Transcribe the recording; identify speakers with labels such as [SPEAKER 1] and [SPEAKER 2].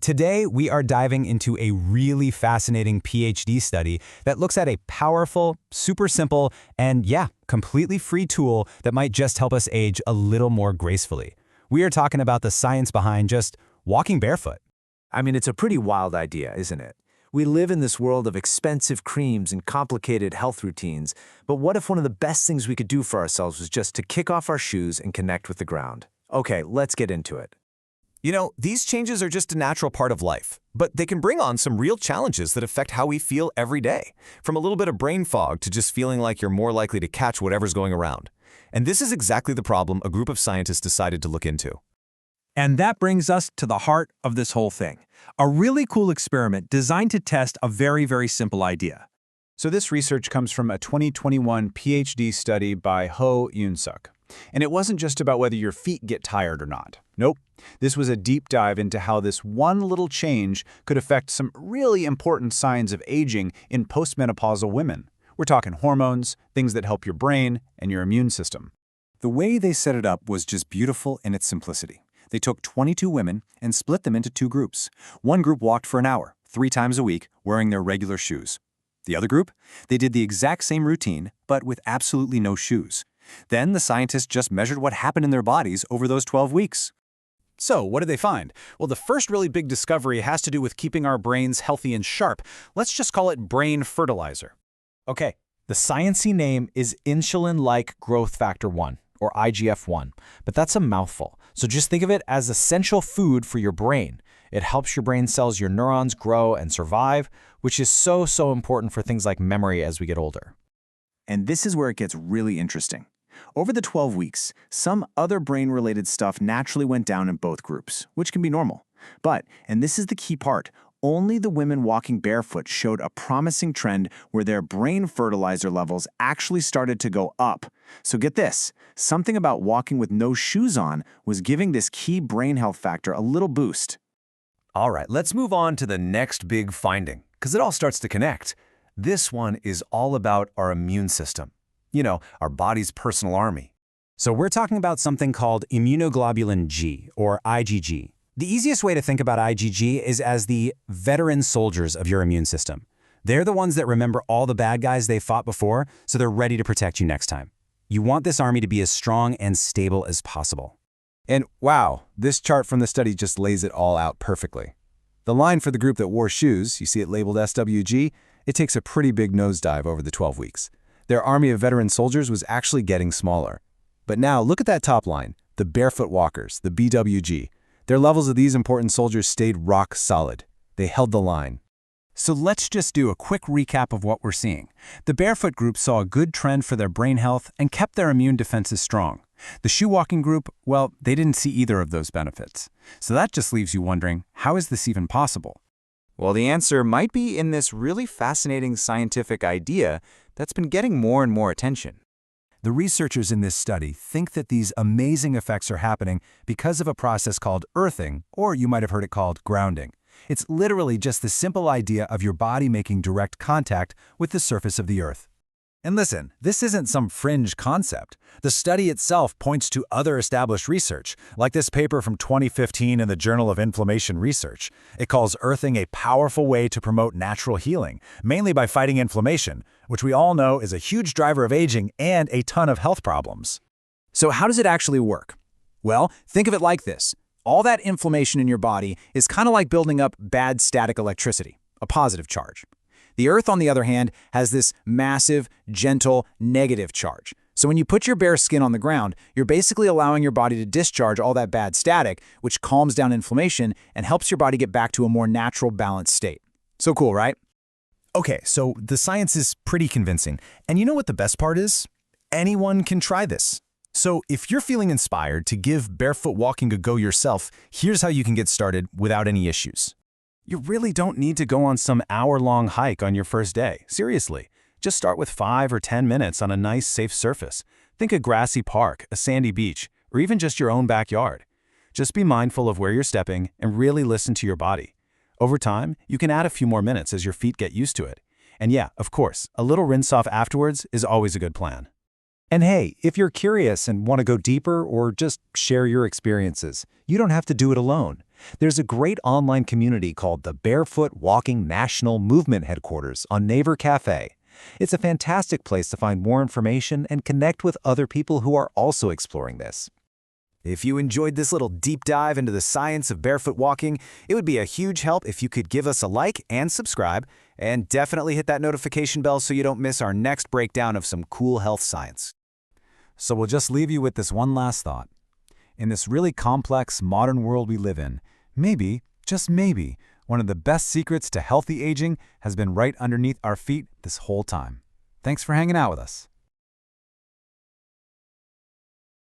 [SPEAKER 1] Today, we are diving into a really fascinating PhD study that looks at a powerful, super simple, and completely free tool that might just help us age a little more gracefully. We are talking about the science behind just walking barefoot.
[SPEAKER 2] I mean, it's a pretty wild idea, isn't it? We live in this world of expensive creams and complicated health routines, but what if one of the best things we could do for ourselves was just to kick off our shoes and connect with the ground? Okay, let's get into it.
[SPEAKER 3] You know, these changes are just a natural part of life, but they can bring on some real challenges that affect how we feel every day, from a little bit of brain fog to just feeling like you're more likely to catch whatever's going around. And this is exactly the problem a group of scientists decided to look into.
[SPEAKER 4] And that brings us to the heart of this whole thing. A really cool experiment designed to test a very simple idea.
[SPEAKER 1] So this research comes from a 2021 PhD study by Ho Yoon-suk. And it wasn't just about whether your feet get tired or not. Nope. This was a deep dive into how this one little change could affect some really important signs of aging in postmenopausal women. We're talking hormones, things that help your brain and your immune system.
[SPEAKER 5] The way they set it up was just beautiful in its simplicity. They took 22 women and split them into two groups. One group walked for an hour, 3 times a week, wearing their regular shoes. The other group? They did the exact same routine, but with absolutely no shoes. Then the scientists just measured what happened in their bodies over those 12 weeks.
[SPEAKER 1] So, what did they find? Well, the first really big discovery has to do with keeping our brains healthy and sharp. Let's just call it brain fertilizer. Okay, the sciencey name is insulin-like growth factor 1, or IGF-1, but that's a mouthful. So just think of it as essential food for your brain. It helps your brain cells, your neurons, grow and survive, which is so important for things like memory as we get older.
[SPEAKER 5] And this is where it gets really interesting. Over the 12 weeks, some other brain-related stuff naturally went down in both groups, which can be normal. But, and this is the key part, only the women walking barefoot showed a promising trend where their brain fertilizer levels actually started to go up. So get this, something about walking with no shoes on was giving this key brain health factor a little boost.
[SPEAKER 3] All right, let's move on to the next big finding, because it all starts to connect. This one is all about our immune system. You know, our body's personal army.
[SPEAKER 1] So we're talking about something called immunoglobulin G, or IgG. The easiest way to think about IgG is as the veteran soldiers of your immune system. They're the ones that remember all the bad guys they fought before, so they're ready to protect you next time. You want this army to be as strong and stable as possible.
[SPEAKER 6] And wow, this chart from the study just lays it all out perfectly. The line for the group that wore shoes, you see it labeled SWG, it takes a pretty big nosedive over the 12 weeks. Their army of veteran soldiers was actually getting smaller. But now look at that top line, the barefoot walkers, the BWG. Their levels of these important soldiers stayed rock solid. They held the line.
[SPEAKER 4] So let's just do a quick recap of what we're seeing. The barefoot group saw a good trend for their brain health and kept their immune defenses strong. The shoe walking group, well, they didn't see either of those benefits. So that just leaves you wondering, how is this even possible?
[SPEAKER 5] Well, the answer might be in this really fascinating scientific idea that's been getting more and more attention.
[SPEAKER 6] The researchers in this study think that these amazing effects are happening because of a process called earthing, or you might have heard it called grounding. It's literally just the simple idea of your body making direct contact with the surface of the earth.
[SPEAKER 1] And listen, this isn't some fringe concept. The study itself points to other established research, like this paper from 2015 in the Journal of Inflammation Research. It calls earthing a powerful way to promote natural healing, mainly by fighting inflammation, which we all know is a huge driver of aging and a ton of health problems. So how does it actually work? Well, think of it like this. All that inflammation in your body is kind of like building up bad static electricity, a positive charge. The earth, on the other hand, has this massive, gentle, negative charge. So when you put your bare skin on the ground, you're basically allowing your body to discharge all that bad static, which calms down inflammation and helps your body get back to a more natural, balanced state. So cool, right?
[SPEAKER 3] Okay, so the science is pretty convincing. And you know what the best part is? Anyone can try this. So if you're feeling inspired to give barefoot walking a go yourself, here's how you can get started without any issues. You really don't need to go on some hour-long hike on your first day. Seriously, just start with 5 or 10 minutes on a nice, safe surface. Think a grassy park, a sandy beach, or even just your own backyard. Just be mindful of where you're stepping and really listen to your body. Over time, you can add a few more minutes as your feet get used to it. And yeah, of course, a little rinse-off afterwards is always a good plan.
[SPEAKER 1] And hey, if you're curious and want to go deeper or just share your experiences, you don't have to do it alone.
[SPEAKER 3] There's a great online community called the Barefoot Walking National Movement Headquarters on Naver Cafe. It's a fantastic place to find more information and connect with other people who are also exploring this.
[SPEAKER 2] If you enjoyed this little deep dive into the science of barefoot walking, it would be a huge help if you could give us a like and subscribe, and definitely hit that notification bell so you don't miss our next breakdown of some cool health science.
[SPEAKER 1] So we'll just leave you with this one last thought. In this really complex, modern world we live in, maybe, just maybe, one of the best secrets to healthy aging has been right underneath our feet this whole time. Thanks for hanging out with us.